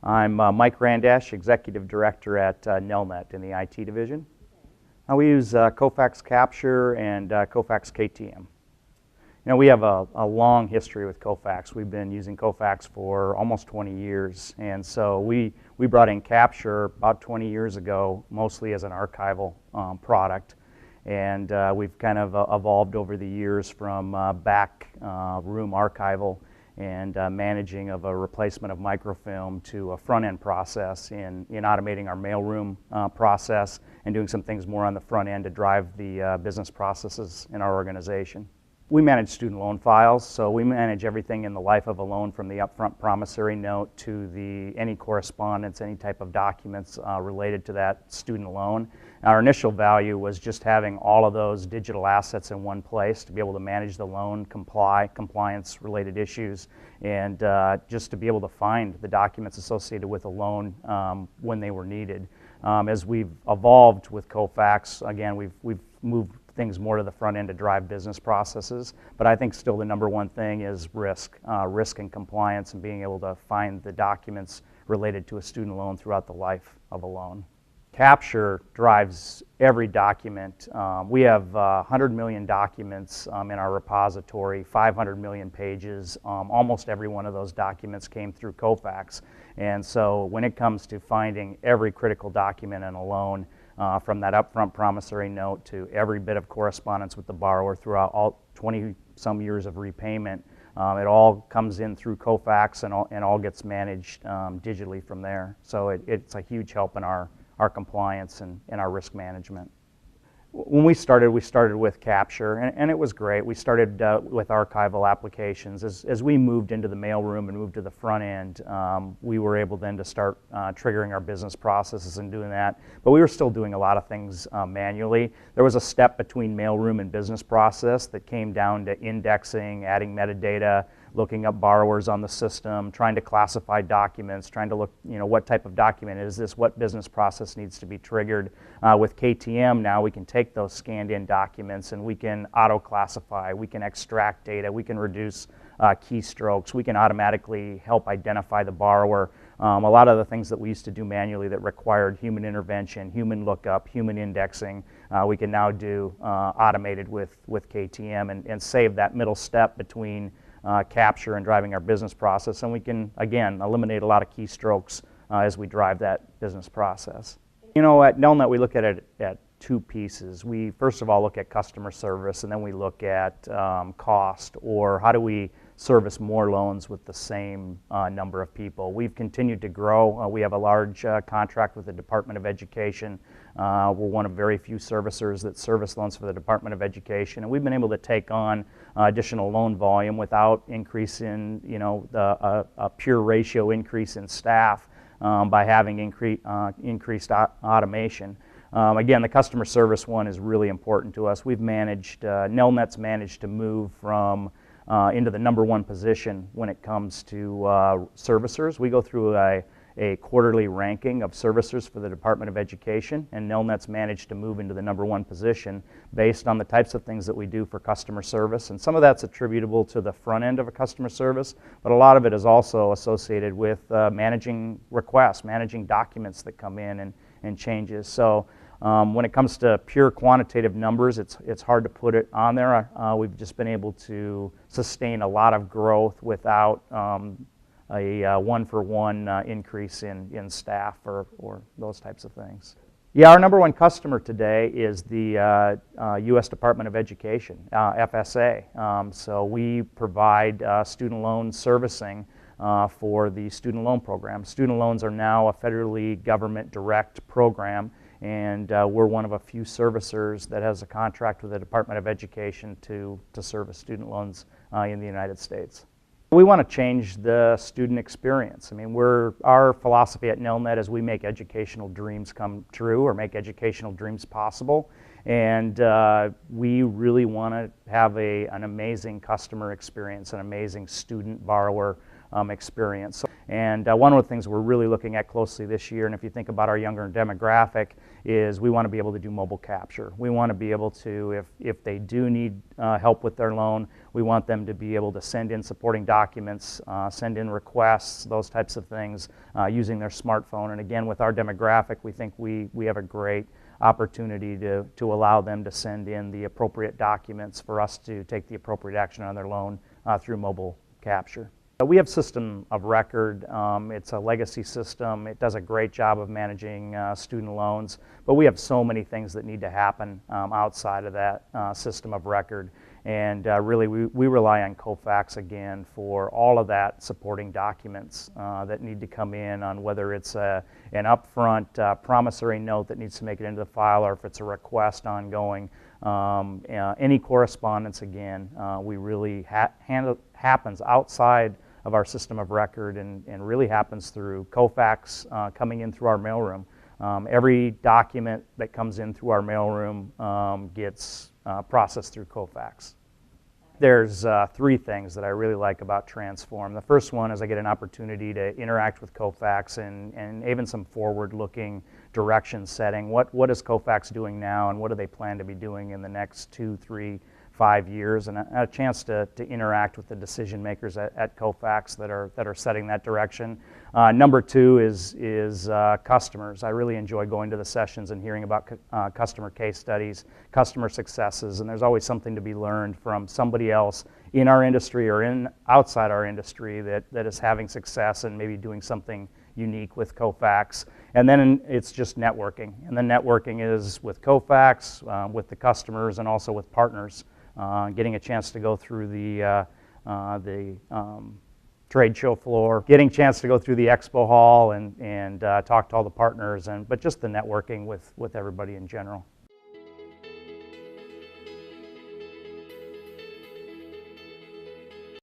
I'm Mike Randash, Executive Director at Nelnet in the IT division. We use Kofax Capture and Kofax KTM. We have a long history with Kofax. We've been using Kofax for almost 20 years, and so we brought in Capture about 20 years ago, mostly as an archival product. And we've kind of evolved over the years from back room archival and managing of a replacement of microfilm to a front-end process in automating our mailroom process and doing some things more on the front end to drive the business processes in our organization. We manage student loan files, so we manage everything in the life of a loan from the upfront promissory note to any correspondence, any type of documents related to that student loan. Our initial value was just having all of those digital assets in one place to be able to manage the loan, compliance related issues, and just to be able to find the documents associated with a loan when they were needed. As we've evolved with Kofax, again, we've moved things more to the front end to drive business processes, but I think still the number one thing is risk and compliance and being able to find the documents related to a student loan throughout the life of a loan. Capture drives every document. We have 100 million documents in our repository, 500 million pages. Almost every one of those documents came through Kofax, and so when it comes to finding every critical document in a loan, from that upfront promissory note to every bit of correspondence with the borrower throughout all 20-some years of repayment. It all comes in through Kofax and all gets managed digitally from there. So it's a huge help in our compliance and our risk management. When we started with Capture, and it was great. We started with archival applications. As we moved into the mailroom and moved to the front end, we were able then to start triggering our business processes and doing that. But we were still doing a lot of things manually. There was a step between mailroom and business process that came down to indexing, adding metadata, looking up borrowers on the system, trying to classify documents, trying to look, what type of document is this, what business process needs to be triggered. With KTM now we can take those scanned in documents and we can auto-classify, we can extract data, we can reduce keystrokes, we can automatically help identify the borrower. A lot of the things that we used to do manually that required human intervention, human lookup, human indexing, we can now do automated with KTM and save that middle step between Capture and driving our business process, and we can, again, eliminate a lot of keystrokes as we drive that business process. At Nelnet we look at it at two pieces. We first of all look at customer service, and then we look at cost, or how do we service more loans with the same number of people. We've continued to grow. We have a large contract with the Department of Education. We're one of very few servicers that service loans for the Department of Education, and we've been able to take on additional loan volume without increase in, a pure ratio increase in staff by having increased automation. Again, the customer service one is really important to us. We've managed, Nelnet's managed to move from into the number one position when it comes to servicers. We go through a quarterly ranking of servicers for the Department of Education, and Nelnet's managed to move into the number one position based on the types of things that we do for customer service. And some of that's attributable to the front end of a customer service, but a lot of it is also associated with managing requests, managing documents that come in and changes. So when it comes to pure quantitative numbers, it's hard to put it on there. We've just been able to sustain a lot of growth without a one-for-one increase in staff or those types of things. Yeah, our number one customer today is the U.S. Department of Education, FSA. So we provide student loan servicing for the student loan program. Student loans are now a federally government direct program, and we're one of a few servicers that has a contract with the Department of Education to service student loans in the United States. We want to change the student experience. I mean, our philosophy at Nelnet is we make educational dreams come true, or make educational dreams possible, and we really want to have an amazing customer experience, an amazing student borrower experience. And one of the things we're really looking at closely this year, and if you think about our younger demographic, is we want to be able to do mobile capture. We want to be able to, if they do need help with their loan, we want them to be able to send in supporting documents, send in requests, those types of things using their smartphone. And again, with our demographic, we think we have a great opportunity to allow them to send in the appropriate documents for us to take the appropriate action on their loan through mobile capture. We have system of record. It's a legacy system. It does a great job of managing student loans, but we have so many things that need to happen outside of that system of record. And really, we rely on Kofax again for all of that supporting documents that need to come in on whether it's an upfront promissory note that needs to make it into the file, or if it's a request ongoing. Any correspondence, again, we really happens outside of our system of record and really happens through Kofax coming in through our mailroom. Every document that comes in through our mailroom gets processed through Kofax. There's three things that I really like about Transform. The first one is I get an opportunity to interact with Kofax and even some forward-looking direction setting. What is Kofax doing now, and what do they plan to be doing in the next 2, 3, 5 years, and a chance to interact with the decision makers at Kofax that are setting that direction. Number two is customers. I really enjoy going to the sessions and hearing about customer case studies, customer successes, and there's always something to be learned from somebody else in our industry or outside our industry that is having success and maybe doing something unique with Kofax. And then it's just networking. And the networking is with Kofax, with the customers, and also with partners. Getting a chance to go through the trade show floor, getting a chance to go through the expo hall and talk to all the partners, but just the networking with everybody in general.